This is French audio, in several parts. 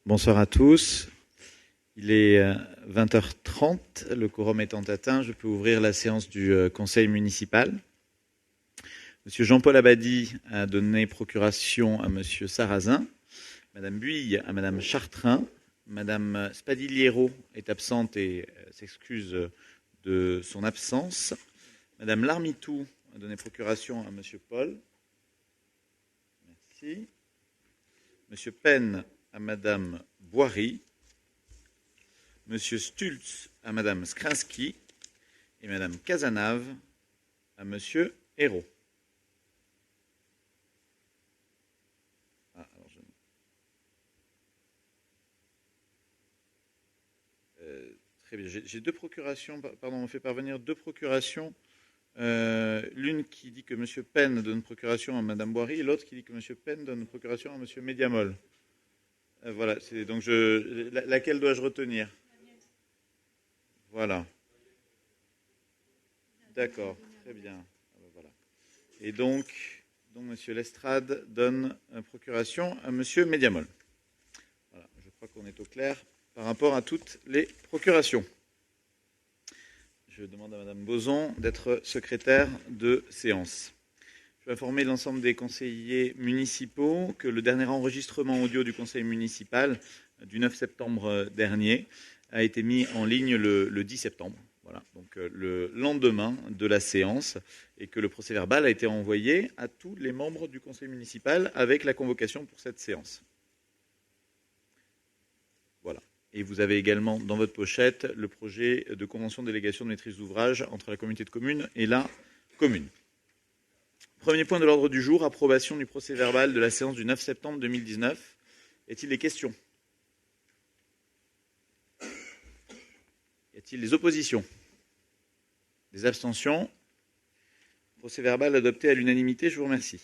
Bonsoir à tous. Il est 20h30, le quorum étant atteint, je peux ouvrir la séance du conseil municipal. Monsieur Jean-Paul Abadie a donné procuration à monsieur Sarrazin, madame Buille à madame Chartrain, madame Spadiliero est absente et s'excuse de son absence. Madame Larmitou a donné procuration à monsieur Paul. Merci. Monsieur Penn à madame Boiry, monsieur Stultz à madame Skrinsky et madame Cazenave à monsieur Hérault. Très bien. J'ai deux procurations, pardon, on fait parvenir deux procurations. L'une qui dit que monsieur Penn donne procuration à madame Boiry et l'autre qui dit que monsieur Penn donne procuration à monsieur Mediamol. Voilà, donc laquelle dois-je retenir? Voilà. D'accord, très bien. Voilà. Et donc monsieur Lestrade donne procuration à monsieur Mediamol. Voilà, je crois qu'on est au clair par rapport à toutes les procurations. Je demande à madame Boson d'être secrétaire de séance. Je vais informer l'ensemble des conseillers municipaux que le dernier enregistrement audio du conseil municipal du 9 septembre dernier a été mis en ligne le 10 septembre. Voilà, donc le lendemain de la séance, et que le procès-verbal a été envoyé à tous les membres du conseil municipal avec la convocation pour cette séance. Voilà. Et vous avez également dans votre pochette le projet de convention de délégation de maîtrise d'ouvrage entre la communauté de communes et la commune. Premier point de l'ordre du jour, approbation du procès-verbal de la séance du 9 septembre 2019. Est-il des questions? Y a-t-il des oppositions? Des abstentions? Procès-verbal adopté à l'unanimité, je vous remercie.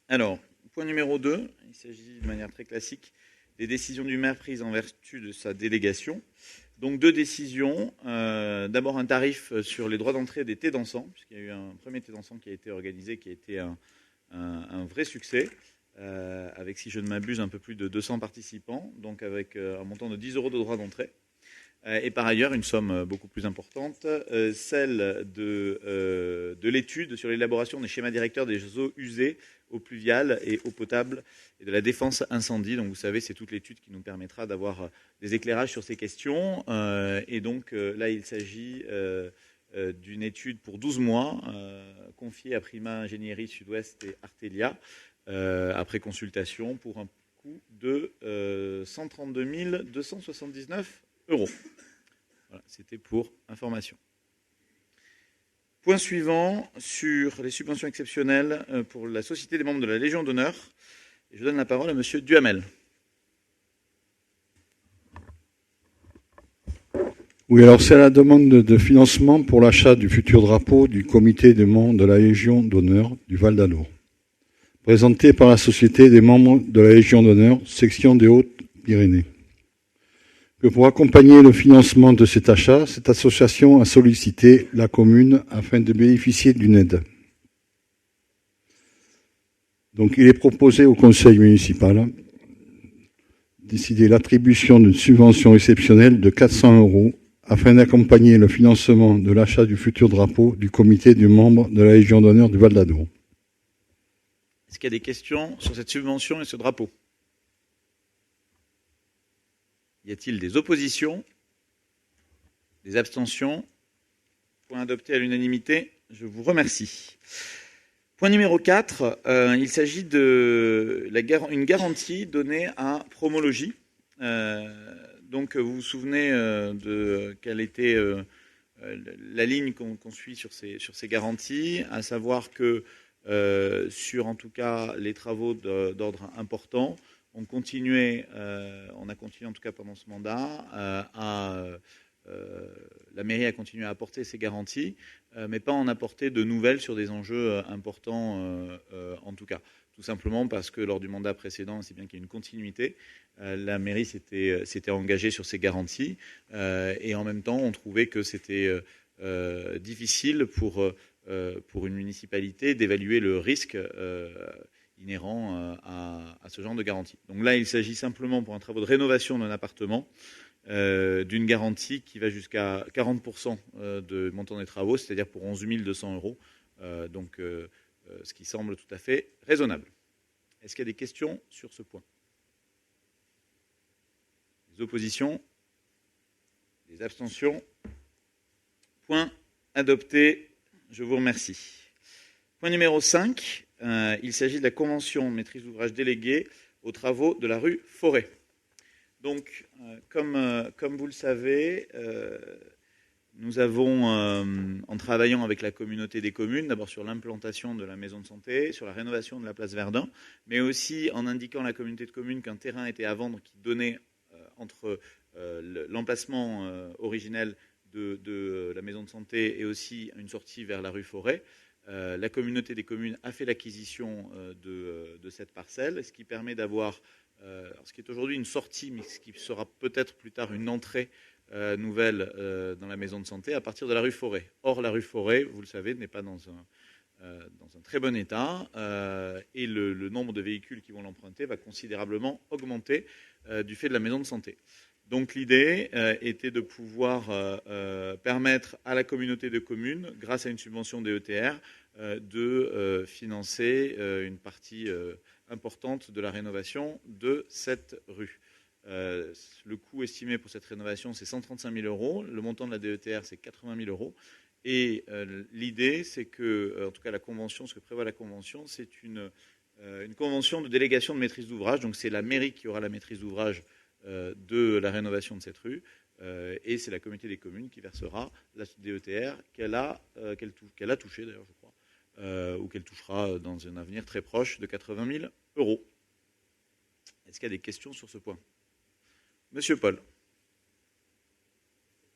Alors, point numéro 2, il s'agit de manière très classique des décisions du maire prises en vertu de sa délégation. Donc deux décisions. D'abord un tarif sur les droits d'entrée des thés dansants, puisqu'il y a eu un premier thé dansant qui a été organisé, qui a été un vrai succès, avec, si je ne m'abuse, un peu plus de 200 participants, donc avec un montant de 10 € de droits d'entrée. Et par ailleurs, une somme beaucoup plus importante, celle de l'étude sur l'élaboration des schémas directeurs des eaux usées, eau pluviale et eau potable, et de la défense incendie. Donc vous savez, c'est toute l'étude qui nous permettra d'avoir des éclairages sur ces questions. Et donc là, il s'agit d'une étude pour 12 mois, confiée à Prima Ingénierie Sud-Ouest et Artelia, après consultation, pour un coût de 132 279 €. Voilà, c'était pour information. Point suivant, sur les subventions exceptionnelles pour la Société des membres de la Légion d'honneur. Et je donne la parole à monsieur Duhamel. Oui, alors c'est la demande de financement pour l'achat du futur drapeau du comité des membres de la Légion d'honneur du Val d'Allour, présenté par la Société des membres de la Légion d'honneur, section des Hautes-Pyrénées. Que pour accompagner le financement de cet achat, cette association a sollicité la commune afin de bénéficier d'une aide. Donc il est proposé au conseil municipal de décider l'attribution d'une subvention exceptionnelle de 400 € afin d'accompagner le financement de l'achat du futur drapeau du comité des membres de la Légion d'honneur du Val d'Allour. Est-ce qu'il y a des questions sur cette subvention et ce drapeau? Y a-t-il des oppositions? Des abstentions? Point adopté à l'unanimité, je vous remercie. Point numéro 4, il s'agit d'une garantie donnée à Promologie. Donc vous vous souvenez de quelle était la ligne qu'on suit sur ces garanties, à savoir que sur en tout cas les travaux d'ordre important, on a continué en tout cas pendant ce mandat la mairie a continué à apporter ces garanties, mais pas en apporter de nouvelles sur des enjeux importants en tout cas. Tout simplement parce que lors du mandat précédent, c'est bien qu'il y a une continuité, la mairie s'était engagée sur ces garanties et en même temps on trouvait que c'était difficile pour une municipalité d'évaluer le risque inhérents à ce genre de garantie. Donc là, il s'agit simplement pour un travaux de rénovation d'un appartement d'une garantie qui va jusqu'à 40% de montant des travaux, c'est-à-dire pour 11 200 euros. Ce qui semble tout à fait raisonnable. Est-ce qu'il y a des questions sur ce point? Des oppositions? Des abstentions? Point adopté. Je vous remercie. Point numéro 5. Il s'agit de la convention maîtrise d'ouvrage déléguée aux travaux de la rue Forêt. Donc, comme vous le savez, nous avons, en travaillant avec la communauté des communes, d'abord sur l'implantation de la maison de santé, sur la rénovation de la place Verdun, mais aussi en indiquant à la communauté de communes qu'un terrain était à vendre qui donnait entre l'emplacement originel de la maison de santé et aussi une sortie vers la rue Forêt. La communauté des communes a fait l'acquisition de cette parcelle, ce qui permet d'avoir, ce qui est aujourd'hui une sortie, mais ce qui sera peut-être plus tard une entrée nouvelle dans la maison de santé à partir de la rue Forêt. Or, la rue Forêt, vous le savez, n'est pas dans un très bon état et le nombre de véhicules qui vont l'emprunter va considérablement augmenter du fait de la maison de santé. Donc l'idée était de pouvoir permettre à la communauté de communes, grâce à une subvention DETR, de financer une partie importante de la rénovation de cette rue. Le coût estimé pour cette rénovation, c'est 135 000 euros. Le montant de la DETR, c'est 80 000 euros. Et l'idée, c'est que, en tout cas, la convention, ce que prévoit la convention, c'est une convention de délégation de maîtrise d'ouvrage. Donc, c'est la mairie qui aura la maîtrise d'ouvrage de la rénovation de cette rue. Et c'est la communauté des communes qui versera la DETR qu'elle a touchée, d'ailleurs, je crois, ou qu'elle touchera dans un avenir très proche de 80 000 euros. Est-ce qu'il y a des questions sur ce point? Monsieur Paul.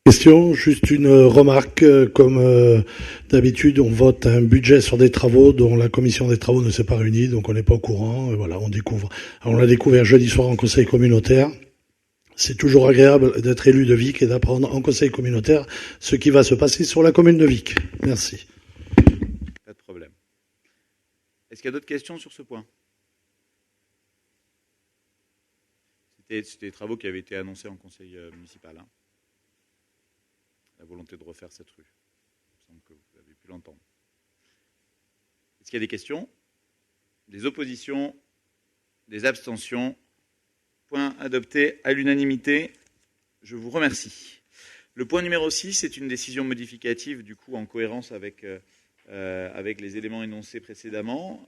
Question, juste une remarque. Comme d'habitude, on vote un budget sur des travaux dont la commission des travaux ne s'est pas réunie, donc on n'est pas au courant. Et voilà, on découvre. Alors, on l'a découvert jeudi soir en conseil communautaire. C'est toujours agréable d'être élu de Vic et d'apprendre en conseil communautaire ce qui va se passer sur la commune de Vic. Merci. Pas de problème. Est-ce qu'il y a d'autres questions sur ce point? C'était des travaux qui avaient été annoncés en conseil municipal. Hein. La volonté de refaire cette rue. Il me semble que vous avez pu l'entendre. Est-ce qu'il y a des questions? Des oppositions? Des abstentions? Point adopté à l'unanimité. Je vous remercie. Le point numéro 6 c'est une décision modificative, du coup, en cohérence avec les éléments énoncés précédemment.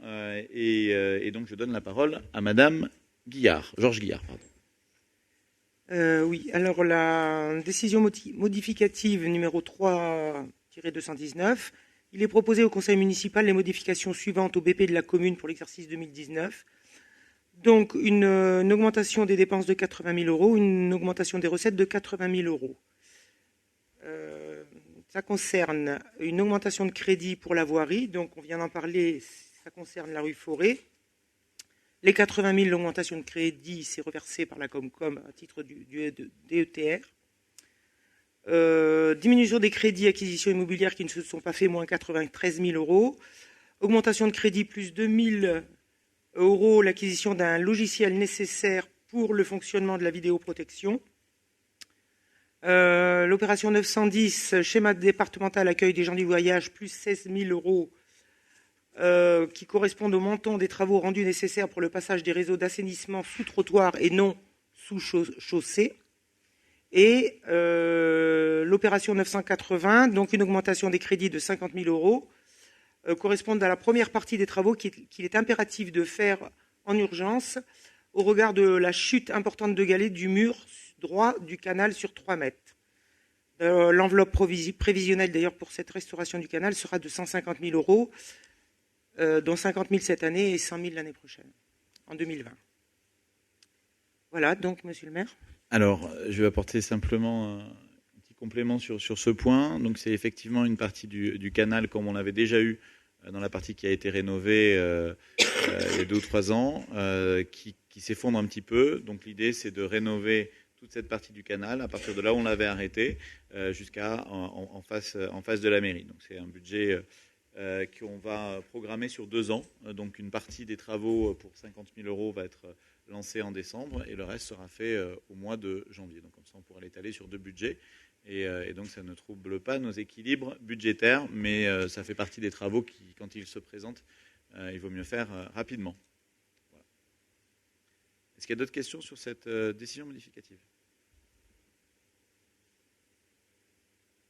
Et donc, je donne la parole à Madame Guillard, Georges Guillard, pardon. Oui, alors la décision modificative numéro 3-219, il est proposé au conseil municipal les modifications suivantes au BP de la commune pour l'exercice 2019. Donc une augmentation des dépenses de 80 000 euros, une augmentation des recettes de 80 000 euros. Ça concerne une augmentation de crédit pour la voirie, donc on vient d'en parler, ça concerne la rue Forêt. Les 80 000, l'augmentation de crédit, c'est reversé par la Comcom à titre du DETR. Diminution des crédits acquisition immobilière qui ne se sont pas faits, moins 93 000 euros. Augmentation de crédit, plus 2 000 euros, l'acquisition d'un logiciel nécessaire pour le fonctionnement de la vidéoprotection. L'opération 910, schéma départemental accueil des gens du voyage, plus 16 000 euros. Qui correspondent au montant des travaux rendus nécessaires pour le passage des réseaux d'assainissement sous trottoir et non sous chaussée. Et l'opération 980, donc une augmentation des crédits de 50 000 euros, correspondent à la première partie des travaux qu'il est impératif de faire en urgence au regard de la chute importante de galets du mur droit du canal sur 3 mètres. L'enveloppe prévisionnelle d'ailleurs pour cette restauration du canal sera de 150 000 euros, dont 50 000 cette année et 100 000 l'année prochaine, en 2020. Voilà, donc, monsieur le maire. Alors, je vais apporter simplement un petit complément sur ce point. Donc, c'est effectivement une partie du canal, comme on l'avait déjà eu dans la partie qui a été rénovée il y a 2 ou 3 ans, qui s'effondre un petit peu. Donc, l'idée, c'est de rénover toute cette partie du canal, à partir de là où on l'avait arrêté, jusqu'à en face de la mairie. Donc, c'est un budget qu'on va programmer sur 2 ans. Donc une partie des travaux pour 50 000 € va être lancée en décembre et le reste sera fait au mois de janvier. Donc comme ça, on pourra l'étaler sur 2 budgets. Et donc ça ne trouble pas nos équilibres budgétaires, mais ça fait partie des travaux qui, quand ils se présentent, il vaut mieux faire rapidement. Voilà. Est-ce qu'il y a d'autres questions sur cette décision modificative ?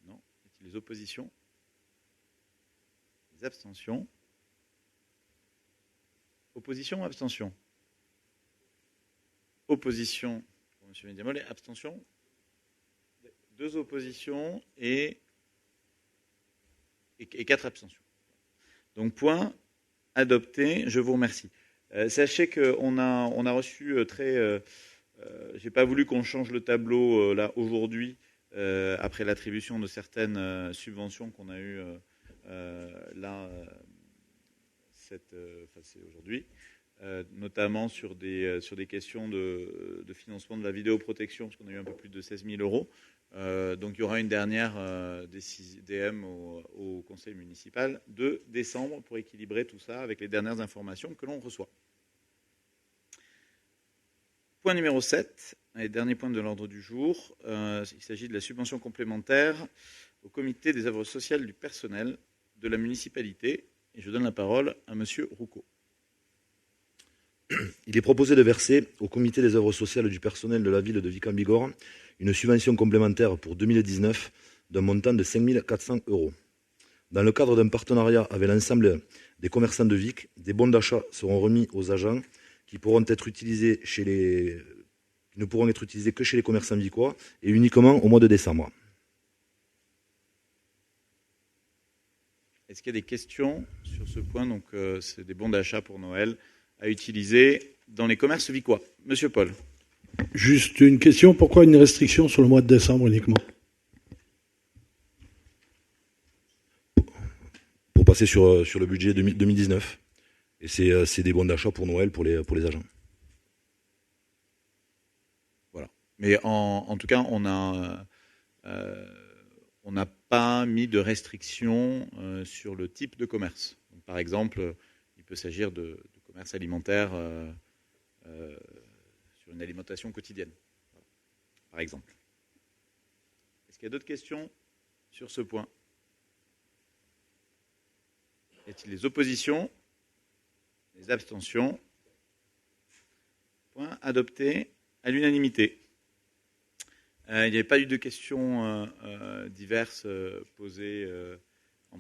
Non. Y a-t-il des oppositions ? Des abstentions ? Opposition ou abstention ? Opposition pour M. Mediamol et abstention ? 2 oppositions et 4 abstentions. Donc, point adopté. Je vous remercie. Sachez qu'on a reçu j'ai pas voulu qu'on change le tableau là aujourd'hui après l'attribution de certaines subventions qu'on a eues c'est aujourd'hui. Notamment sur des questions de financement de la vidéoprotection, parce qu'on a eu un peu plus de 16 000 €. Donc il y aura une dernière DM au conseil municipal de décembre pour équilibrer tout ça avec les dernières informations que l'on reçoit. Point numéro 7, et dernier point de l'ordre du jour, il s'agit de la subvention complémentaire au comité des œuvres sociales du personnel de la municipalité. Et je donne la parole à Monsieur Roucault. Il est proposé de verser au comité des œuvres sociales du personnel de la ville de Vic-en-Bigorre une subvention complémentaire pour 2019 d'un montant de 5 400 €. Dans le cadre d'un partenariat avec l'ensemble des commerçants de Vic, des bons d'achat seront remis aux agents qui ne pourront être utilisés que chez les commerçants vicois et uniquement au mois de décembre. Est-ce qu'il y a des questions sur ce point ? Donc, c'est des bons d'achat pour Noël à utiliser dans les commerces vicois. Monsieur Paul. Juste une question, pourquoi une restriction sur le mois de décembre uniquement ? Pour passer sur le budget 2019. Et c'est des bons d'achat pour Noël pour les agents. Voilà. Mais en tout cas, on n'a pas mis de restrictions sur le type de commerce. Donc, par exemple, il peut s'agir de commerce alimentaire sur une alimentation quotidienne, voilà, par exemple. Est-ce qu'il y a d'autres questions sur ce point ? Y a-t-il des oppositions ? Des abstentions ? Point adopté à l'unanimité. Il n'y avait pas eu de questions diverses posées en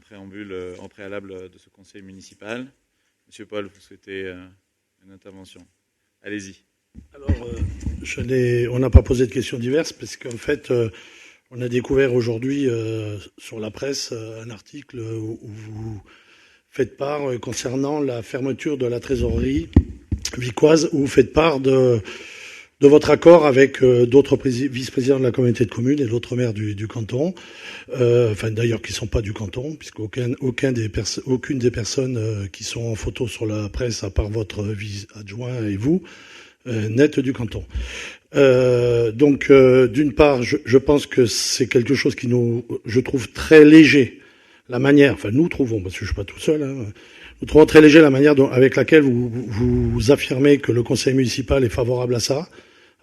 préalable de ce conseil municipal. Monsieur Paul, vous souhaitez une intervention ? Allez-y. Alors, on n'a pas posé de questions diverses parce qu'en fait, on a découvert aujourd'hui sur la presse un article où vous faites part concernant la fermeture de la trésorerie vicoise, où vous faites part de votre accord avec d'autres vice-présidents de la communauté de communes et d'autres maires du canton, d'ailleurs qui ne sont pas du canton, puisqu'aucune des personnes qui sont en photo sur la presse, à part votre vice-adjoint et vous, n'êtes du canton. Donc, d'une part, je pense que c'est quelque chose qui je trouve très léger, la manière, nous trouvons, parce que je ne suis pas tout seul, nous trouvons très léger la manière avec laquelle vous affirmez que le conseil municipal est favorable à ça,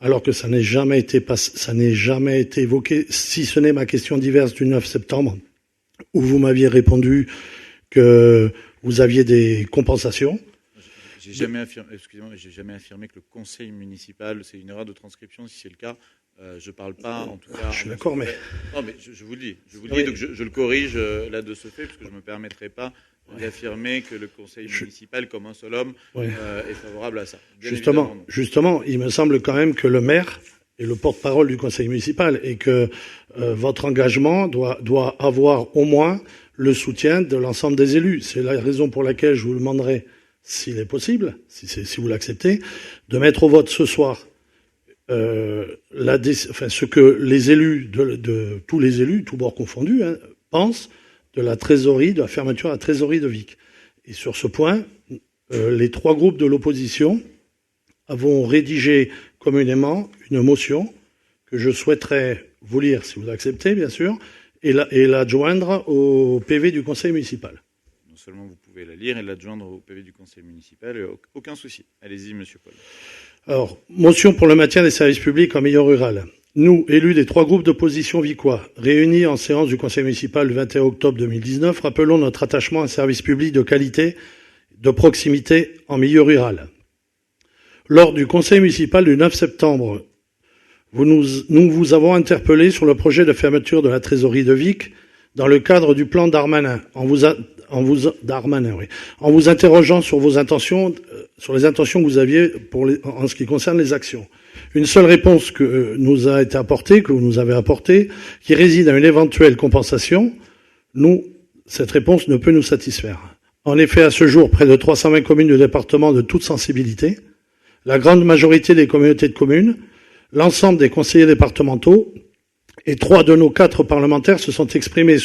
alors que ça n'est jamais été évoqué, si ce n'est ma question diverse du 9 septembre, où vous m'aviez répondu que vous aviez des compensations. J'ai jamais affirmé que le conseil municipal, c'est une erreur de transcription, si c'est le cas. Je parle pas, en tout cas. Je suis d'accord, mais. Non, mais je vous le dis. Donc je le corrige là de ce fait, parce que je ne me permettrai pas d'affirmer que le conseil municipal, comme un seul homme, est favorable à ça. Justement, il me semble quand même que le maire est le porte-parole du conseil municipal et que votre engagement doit avoir au moins le soutien de l'ensemble des élus. C'est la raison pour laquelle je vous demanderai, s'il est possible, si vous l'acceptez, de mettre au vote ce soir ce que les élus de tous les élus, tous bords confondus, pensent de la fermeture de la trésorerie de Vic. Et sur ce point, les 3 groupes de l'opposition avons rédigé communément une motion que je souhaiterais vous lire, si vous acceptez, bien sûr, et la joindre au PV du conseil municipal. seulement vous pouvez la lire et l'adjoindre au PV du conseil municipal. Aucun souci. Allez-y, monsieur Paul. Alors, motion pour le maintien des services publics en milieu rural. Nous, élus des 3 groupes d'opposition vicois, réunis en séance du conseil municipal le 21 octobre 2019, rappelons notre attachement à un service public de qualité, de proximité en milieu rural. Lors du conseil municipal du 9 septembre, nous vous avons interpellé sur le projet de fermeture de la trésorerie de Vic dans le cadre du plan Darmanin, en vous interrogeant sur vos intentions, sur les intentions que vous aviez en ce qui concerne les actions. Une seule réponse que nous a été apportée, que vous nous avez apportée, qui réside à une éventuelle compensation. Cette réponse ne peut nous satisfaire. En effet, à ce jour, près de 320 communes du département de toute sensibilité, la grande majorité des communautés de communes, l'ensemble des conseillers départementaux et 3 de nos 4 parlementaires se sont exprimés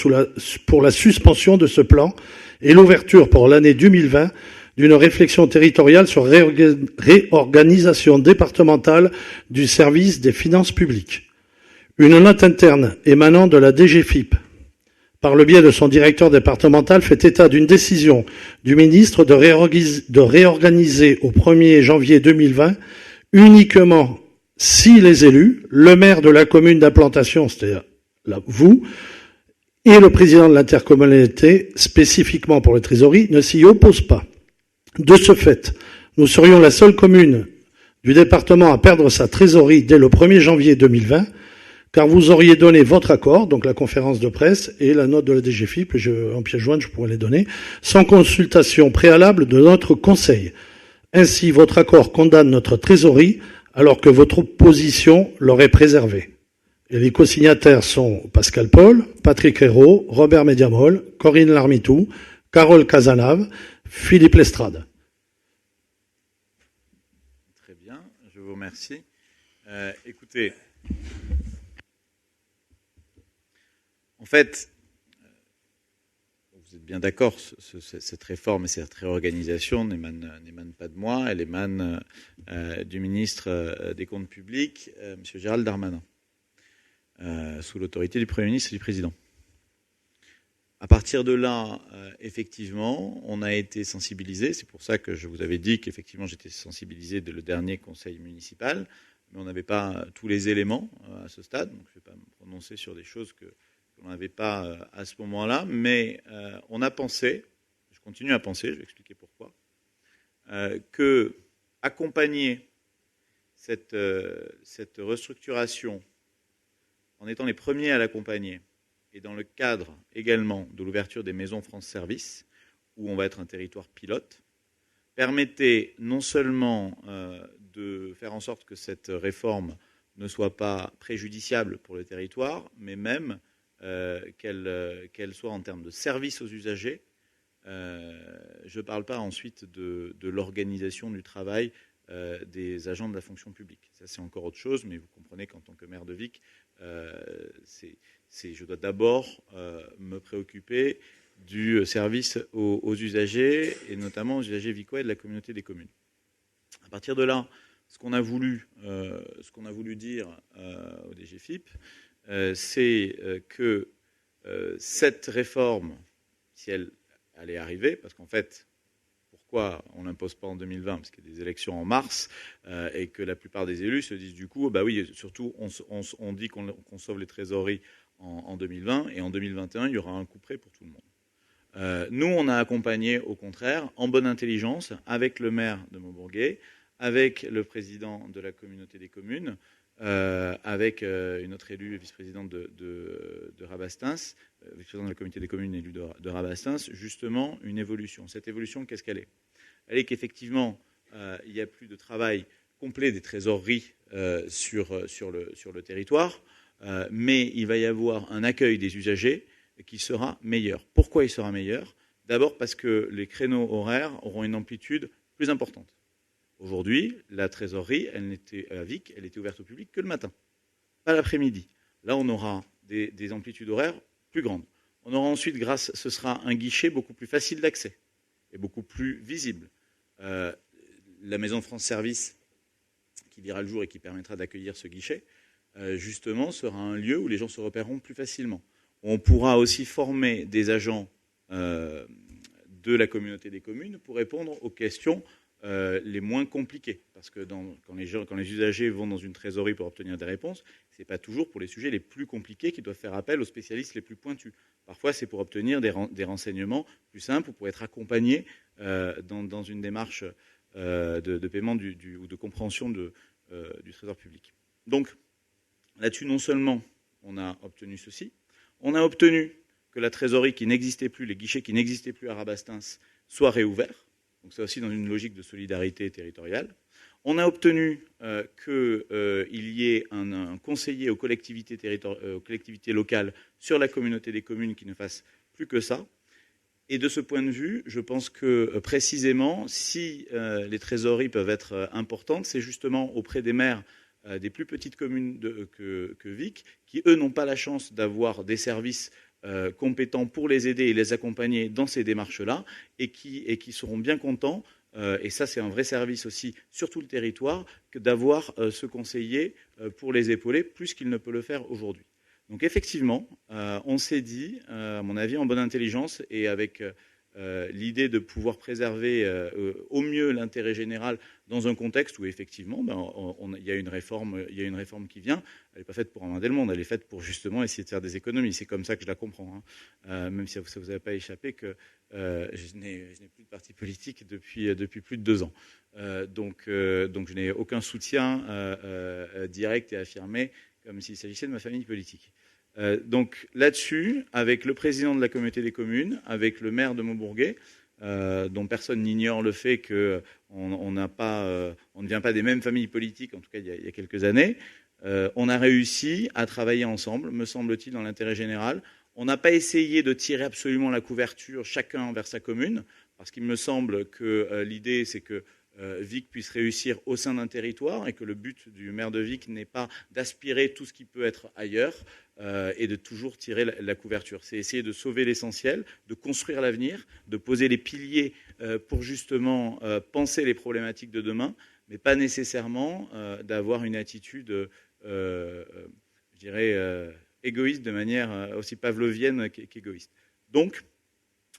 pour la suspension de ce plan et l'ouverture pour l'année 2020 d'une réflexion territoriale sur réorganisation départementale du service des finances publiques. Une note interne émanant de la DGFiP, par le biais de son directeur départemental, fait état d'une décision du ministre de réorganiser au 1er janvier 2020 uniquement si les élus, le maire de la commune d'implantation, c'est-à-dire vous, et le président de l'intercommunalité, spécifiquement pour les trésoreries, ne s'y opposent pas. De ce fait, nous serions la seule commune du département à perdre sa trésorerie dès le 1er janvier 2020, car vous auriez donné votre accord, donc la conférence de presse et la note de la DGFiP, en pièce jointe je pourrais les donner, sans consultation préalable de notre conseil. Ainsi, votre accord condamne notre trésorerie, alors que votre opposition l'aurait préservée. Et les co-signataires sont Pascal Paul, Patrick Hérault, Robert Mediamol, Corinne Larmitou, Carole Casanave, Philippe Lestrade. Très bien, je vous remercie. Écoutez, en fait, vous êtes bien d'accord, cette réforme et cette réorganisation n'émanent pas de moi, elle émane du ministre des Comptes publics, M. Gérald Darmanin, sous l'autorité du Premier ministre et du Président. À partir de là, effectivement, on a été sensibilisé. C'est pour ça que je vous avais dit qu'effectivement j'étais sensibilisé dès le dernier conseil municipal, mais on n'avait pas tous les éléments à ce stade, donc je ne vais pas me prononcer sur des choses qu'on n'avait pas à ce moment-là, mais on a pensé, je continue à penser, je vais expliquer pourquoi, que accompagner cette restructuration en étant les premiers à l'accompagner, et dans le cadre également de l'ouverture des maisons France Service, où on va être un territoire pilote, permettait non seulement de faire en sorte que cette réforme ne soit pas préjudiciable pour le territoire, mais même qu'elle soit en termes de service aux usagers. Je ne parle pas ensuite de l'organisation du travail des agents de la fonction publique. Ça, c'est encore autre chose, mais vous comprenez qu'en tant que maire de Vic, je dois d'abord me préoccuper du service aux usagers, et notamment aux usagers vicois et de la communauté des communes. À partir de là, ce qu'on a voulu dire au DGFiP, c'est que cette réforme, si elle allait arriver, parce qu'en fait, pourquoi on ne l'impose pas en 2020 ? Parce qu'il y a des élections en mars et que la plupart des élus se disent du coup, bah oui, surtout on dit qu'on sauve les trésoreries en 2020 et en 2021, il y aura un coup près pour tout le monde. Nous, on a accompagné, au contraire, en bonne intelligence, avec le maire de Montbourguet, avec le président de la communauté des communes, avec une autre élue, vice-présidente de Rabastens, vice-présidente de la communauté des communes élue de Rabastens, justement une évolution. Cette évolution, qu'est-ce qu'elle est ? Elle est qu'effectivement, il n'y a plus de travail complet des trésoreries sur le territoire, mais il va y avoir un accueil des usagers qui sera meilleur. Pourquoi il sera meilleur ? D'abord parce que les créneaux horaires auront une amplitude plus importante. Aujourd'hui, la trésorerie, elle était ouverte au public que le matin, pas l'après-midi. Là, on aura des amplitudes horaires plus grandes. On aura ensuite, ce sera un guichet beaucoup plus facile d'accès et beaucoup plus visible. La maison France Service, qui verra le jour et qui permettra d'accueillir ce guichet, justement, sera un lieu où les gens se repéreront plus facilement. On pourra aussi former des agents de la communauté des communes pour répondre aux questions les moins compliquées. Parce que quand les usagers vont dans une trésorerie pour obtenir des réponses, ce n'est pas toujours pour les sujets les plus compliqués qu'ils doivent faire appel aux spécialistes les plus pointus. Parfois, c'est pour obtenir des renseignements plus simples ou pour être accompagnés dans une démarche de paiement ou de compréhension du Trésor public. Donc, là-dessus, non seulement on a obtenu ceci, on a obtenu que la trésorerie qui n'existait plus, les guichets qui n'existaient plus à Rabastens, soient réouverts. Donc ça aussi dans une logique de solidarité territoriale. On a obtenu qu'il y ait un conseiller aux collectivités locales sur la communauté des communes qui ne fasse plus que ça. Et de ce point de vue, je pense que précisément, si les trésoreries peuvent être importantes, c'est justement auprès des maires des plus petites communes que Vic, qui eux n'ont pas la chance d'avoir des services compétents pour les aider et les accompagner dans ces démarches-là, et qui seront bien contents, et ça c'est un vrai service aussi sur tout le territoire, que d'avoir ce conseiller pour les épauler, plus qu'il ne peut le faire aujourd'hui. Donc effectivement, on s'est dit, à mon avis, en bonne intelligence, et avec l'idée de pouvoir préserver au mieux l'intérêt général dans un contexte où effectivement il y a une réforme qui vient. Elle n'est pas faite pour emmerder le monde, elle est faite pour justement essayer de faire des économies. C'est comme ça que je la comprends, hein. Même si ça vous avait pas échappé que je n'ai plus de parti politique depuis plus de 2 ans. Donc je n'ai aucun soutien direct et affirmé comme s'il s'agissait de ma famille politique. Donc là-dessus, avec le président de la communauté des communes, avec le maire de Maubourguet, dont personne n'ignore le fait qu'on ne vient pas des mêmes familles politiques, en tout cas il y a quelques années, on a réussi à travailler ensemble, me semble-t-il, dans l'intérêt général. On n'a pas essayé de tirer absolument la couverture chacun vers sa commune, parce qu'il me semble que l'idée c'est que Vic puisse réussir au sein d'un territoire et que le but du maire de Vic n'est pas d'aspirer tout ce qui peut être ailleurs et de toujours tirer la couverture. C'est essayer de sauver l'essentiel, de construire l'avenir, de poser les piliers pour justement penser les problématiques de demain, mais pas nécessairement d'avoir une attitude, je dirais, égoïste de manière aussi pavlovienne qu'égoïste. Donc,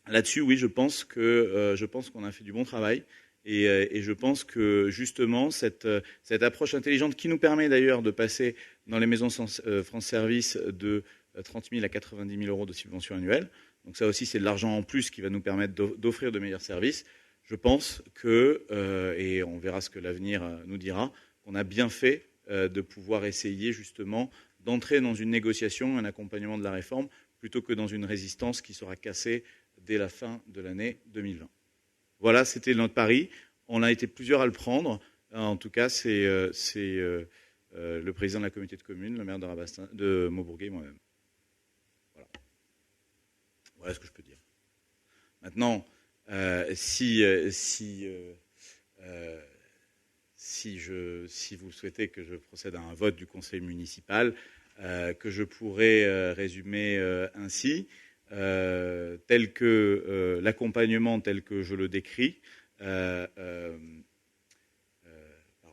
là-dessus, oui, je pense qu'on a fait du bon travail. Et je pense que justement cette approche intelligente qui nous permet d'ailleurs de passer dans les maisons France Service de 30 000 à 90 000 euros de subvention annuelle, donc ça aussi c'est de l'argent en plus qui va nous permettre d'offrir de meilleurs services. Je pense que, et on verra ce que l'avenir nous dira, qu'on a bien fait de pouvoir essayer justement d'entrer dans une négociation, un accompagnement de la réforme, plutôt que dans une résistance qui sera cassée dès la fin de l'année 2020. Voilà, c'était notre pari. On a été plusieurs à le prendre. En tout cas, c'est le président de la communauté de communes, le maire de Maubourguet et moi-même. Voilà ce que je peux dire. Maintenant, si vous souhaitez que je procède à un vote du conseil municipal, que je pourrais résumer ainsi. Tel que l'accompagnement tel que je le décris, par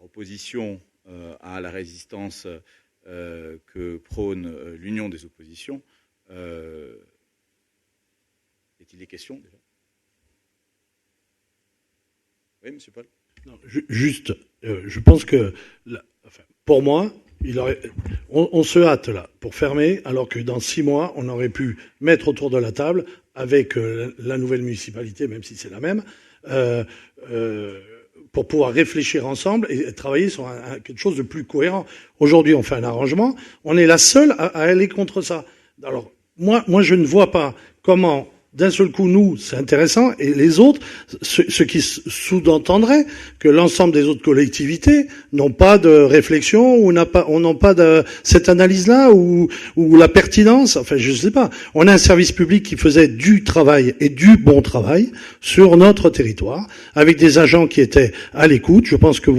opposition à la résistance que prône l'union des oppositions. Est-il des questions déjà ? Oui, monsieur Paul ? Non, juste, je pense que, pour moi, on se hâte là pour fermer, alors que dans 6 mois, on aurait pu mettre autour de la table avec la nouvelle municipalité, même si c'est la même, pour pouvoir réfléchir ensemble et travailler sur quelque chose de plus cohérent. Aujourd'hui, on fait un arrangement, on est la seule à aller contre ça. Alors, moi, je ne vois pas comment d'un seul coup, nous, c'est intéressant, et les autres, ce qui sous-entendrait que l'ensemble des autres collectivités n'ont pas de réflexion ou n'ont pas de cette analyse-là ou la pertinence. Enfin, je sais pas. On a un service public qui faisait du travail et du bon travail sur notre territoire, avec des agents qui étaient à l'écoute. Je pense que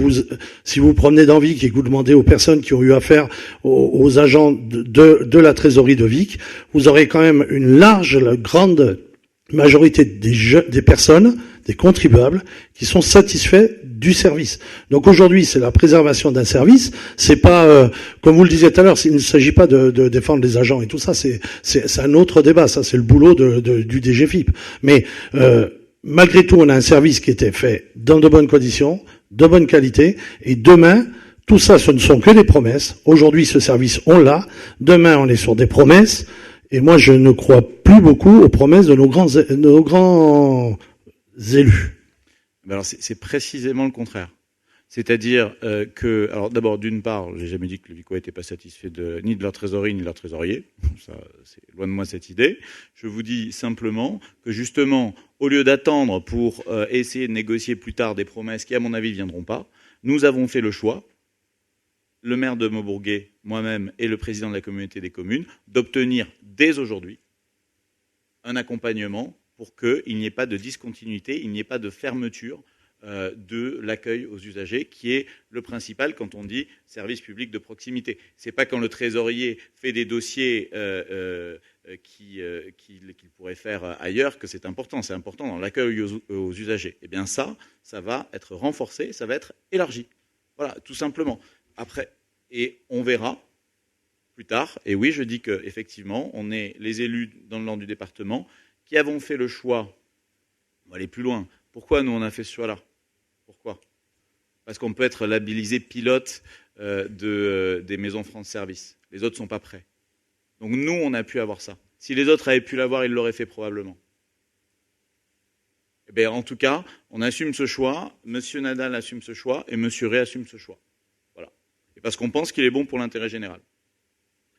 si vous promenez dans Vic et que vous demandez aux personnes qui ont eu affaire aux agents de la trésorerie de Vic, vous aurez quand même une grande majorité des personnes, des contribuables, qui sont satisfaits du service. Donc aujourd'hui, c'est la préservation d'un service. C'est pas, comme vous le disiez tout à l'heure, il ne s'agit pas de défendre les agents et tout ça. C'est un autre débat. Ça, c'est le boulot du DGFiP. Mais malgré tout, on a un service qui était fait dans de bonnes conditions, de bonne qualité, et demain, tout ça, ce ne sont que des promesses. Aujourd'hui, ce service, on l'a. Demain, on est sur des promesses. Et moi, je ne crois plus beaucoup aux promesses de nos grands élus. Alors, c'est précisément le contraire. C'est-à-dire que, alors d'abord, d'une part, j'ai jamais dit que le Vicois n'était pas satisfait ni de leur trésorerie ni de leur trésorier. Ça, c'est loin de moi cette idée. Je vous dis simplement que justement, au lieu d'attendre pour essayer de négocier plus tard des promesses qui, à mon avis, ne viendront pas, nous avons fait le choix, le maire de Maubourguet, moi-même et le président de la communauté des communes, d'obtenir dès aujourd'hui un accompagnement pour qu'il n'y ait pas de discontinuité, il n'y ait pas de fermeture de l'accueil aux usagers, qui est le principal quand on dit service public de proximité. C'est pas quand le trésorier fait des dossiers qu'il pourrait faire ailleurs que c'est important. C'est important dans l'accueil aux usagers. Eh bien ça va être renforcé, ça va être élargi. Voilà, tout simplement. Après, et on verra plus tard. Et oui, je dis que effectivement, on est les élus dans le nord du département qui avons fait le choix. On va aller plus loin. Pourquoi nous on a fait ce choix-là? Pourquoi? Parce qu'on peut être labellisé pilote des maisons France Service. Les autres ne sont pas prêts. Donc nous, on a pu avoir ça. Si les autres avaient pu l'avoir, ils l'auraient fait probablement. Eh bien, en tout cas, on assume ce choix, Monsieur Nadal assume ce choix et Monsieur Rey assume ce choix. Voilà. Et parce qu'on pense qu'il est bon pour l'intérêt général.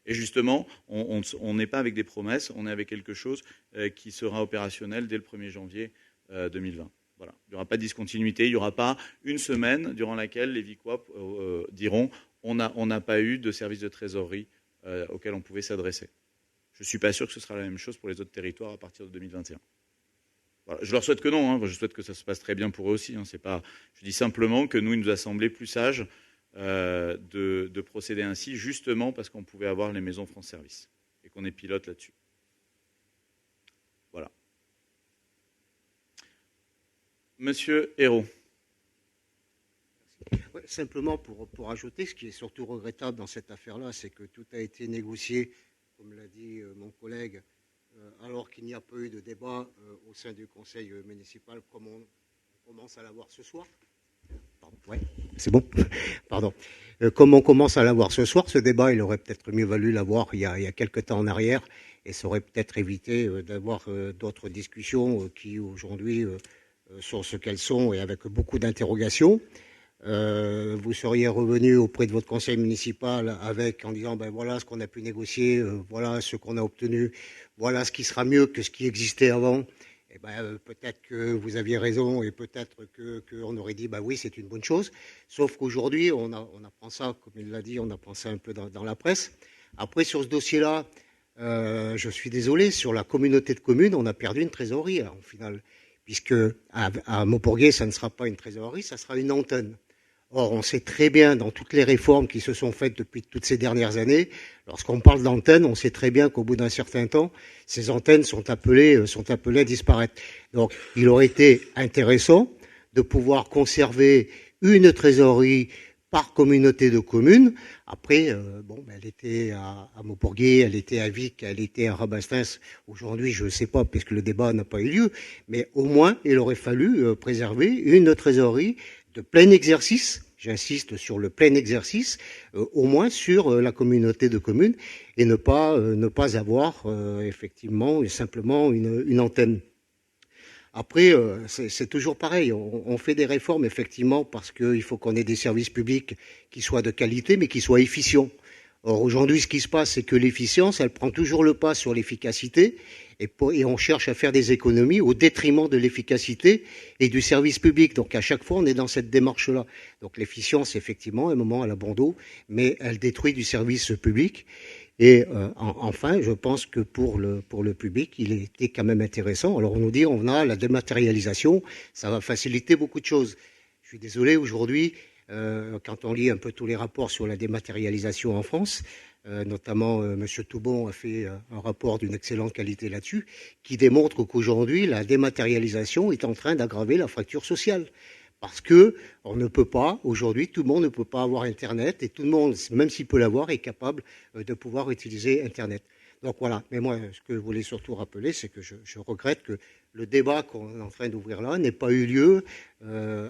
Et justement, on n'est pas avec des promesses, on est avec quelque chose qui sera opérationnel dès le 1er janvier 2020. Voilà. Il n'y aura pas de discontinuité, il n'y aura pas une semaine durant laquelle les Vicois diront on n'a pas eu de service de trésorerie auquel on pouvait s'adresser. Je ne suis pas sûr que ce sera la même chose pour les autres territoires à partir de 2021. Voilà. Je leur souhaite que non, je souhaite que ça se passe très bien pour eux aussi. C'est pas, je dis simplement que nous, il nous a semblé plus sage de procéder ainsi, justement parce qu'on pouvait avoir les maisons France Service et qu'on est pilote là-dessus. Voilà. Monsieur Hérault. Ouais, simplement pour ajouter, ce qui est surtout regrettable dans cette affaire-là, c'est que tout a été négocié, comme l'a dit mon collègue, alors qu'il n'y a pas eu de débat au sein du conseil municipal, comme on commence à l'avoir ce soir. Pardon, ouais, c'est bon. Pardon. Comme on commence à l'avoir ce soir, ce débat, il aurait peut-être mieux valu l'avoir il y a quelques temps en arrière, et ça aurait peut-être évité d'avoir d'autres discussions qui aujourd'hui sont ce qu'elles sont et avec beaucoup d'interrogations. Vous seriez revenu auprès de votre conseil municipal en disant ben voilà ce qu'on a pu négocier, voilà ce qu'on a obtenu, voilà ce qui sera mieux que ce qui existait avant. Et ben peut-être que vous aviez raison et peut-être qu'on aurait dit bah oui c'est une bonne chose. Sauf qu'aujourd'hui on apprend ça, comme il l'a dit, on apprend ça un peu dans la presse. Après sur ce dossier-là, je suis désolé, sur la communauté de communes, on a perdu une trésorerie au final. Puisque à Maubourguet, ça ne sera pas une trésorerie, ça sera une antenne. Or, on sait très bien, dans toutes les réformes qui se sont faites depuis toutes ces dernières années, lorsqu'on parle d'antenne, on sait très bien qu'au bout d'un certain temps, ces antennes sont appelées à disparaître. Donc, il aurait été intéressant de pouvoir conserver une trésorerie par communauté de communes. Après, elle était à Maubourguet, elle était à Vic, elle était à Rabastens. Aujourd'hui, je ne sais pas, puisque le débat n'a pas eu lieu, mais au moins, il aurait fallu préserver une trésorerie de plein exercice, j'insiste sur le plein exercice, au moins sur la communauté de communes, et ne pas avoir effectivement simplement une antenne. Après, c'est toujours pareil. On fait des réformes, effectivement, parce qu'il faut qu'on ait des services publics qui soient de qualité, mais qui soient efficients. Or, aujourd'hui, ce qui se passe, c'est que l'efficience, elle prend toujours le pas sur l'efficacité, et on cherche à faire des économies au détriment de l'efficacité et du service public. Donc, à chaque fois, on est dans cette démarche-là. Donc, l'efficience, effectivement, à un moment, elle a bon dos, mais elle détruit du service public. Et enfin, je pense que pour le public, il était quand même intéressant. Alors on nous dit, on a la dématérialisation, ça va faciliter beaucoup de choses. Je suis désolé, aujourd'hui, quand on lit un peu tous les rapports sur la dématérialisation en France, notamment M. Toubon a fait un rapport d'une excellente qualité là-dessus, qui démontre qu'aujourd'hui, la dématérialisation est en train d'aggraver la fracture sociale. Parce que on ne peut pas, aujourd'hui, tout le monde ne peut pas avoir Internet et tout le monde, même s'il peut l'avoir, est capable de pouvoir utiliser Internet. Donc voilà, mais moi, ce que je voulais surtout rappeler, c'est que je regrette que le débat qu'on est en train d'ouvrir là n'ait pas eu lieu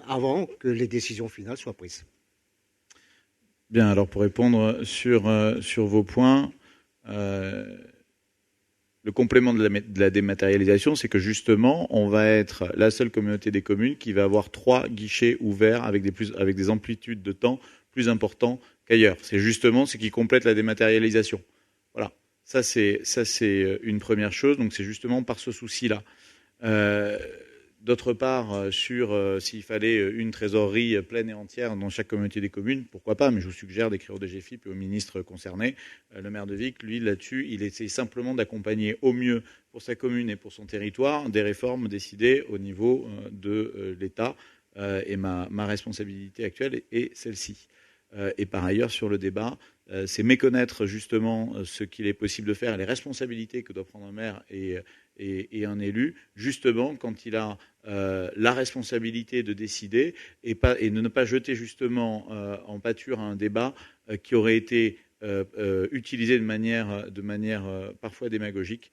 avant que les décisions finales soient prises. Bien, alors pour répondre sur vos points, le complément de la dématérialisation, c'est que justement, on va être la seule communauté des communes qui va avoir 3 guichets ouverts avec des amplitudes de temps plus importants qu'ailleurs. C'est justement ce qui complète la dématérialisation. Voilà, ça c'est une première chose, donc c'est justement par ce souci-là. D'autre part, sur s'il fallait une trésorerie pleine et entière dans chaque communauté des communes, pourquoi pas, mais je vous suggère d'écrire au DGFiP et au ministre concerné. Le maire de Vic, lui, là-dessus, il essaie simplement d'accompagner au mieux pour sa commune et pour son territoire des réformes décidées au niveau de l'État. Et ma responsabilité actuelle est celle-ci. Et par ailleurs, sur le débat, c'est méconnaître justement ce qu'il est possible de faire et les responsabilités que doit prendre un maire et un élu, justement quand il a la responsabilité de décider et de ne pas jeter justement en pâture un débat qui aurait été utilisé de manière parfois démagogique,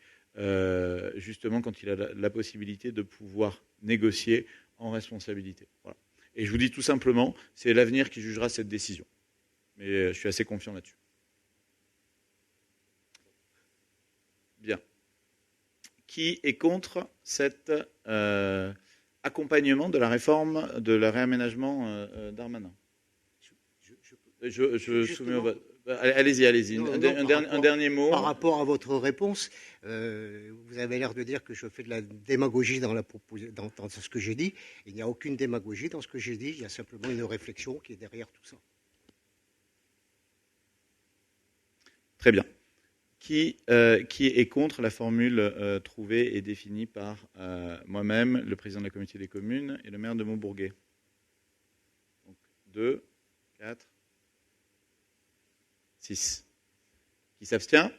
justement quand il a la possibilité de pouvoir négocier en responsabilité. Voilà. Et je vous dis tout simplement, c'est l'avenir qui jugera cette décision. Mais je suis assez confiant là-dessus. Bien. Qui est contre cet accompagnement de la réforme, de la réaménagement Darmanin? Je soumets au vote. Allez-y. Un dernier mot. Par rapport à votre réponse, vous avez l'air de dire que je fais de la démagogie dans ce que j'ai dit. Il n'y a aucune démagogie dans ce que j'ai dit. Il y a simplement une réflexion qui est derrière tout ça. Très bien. Qui est contre la formule trouvée et définie par moi-même, le président de la communauté des communes et le maire de Montbourguet? Donc 2, 4, 6. Qui s'abstient?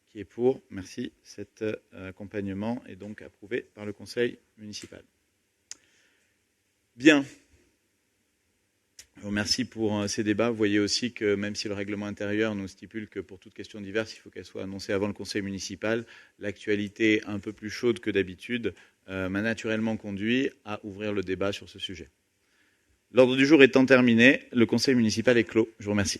Qui est pour? Merci. Cet accompagnement est donc approuvé par le conseil municipal. Bien. Je vous remercie pour ces débats. Vous voyez aussi que même si le règlement intérieur nous stipule que pour toute question diverse, il faut qu'elle soit annoncée avant le conseil municipal, l'actualité un peu plus chaude que d'habitude m'a naturellement conduit à ouvrir le débat sur ce sujet. L'ordre du jour étant terminé, le conseil municipal est clos. Je vous remercie.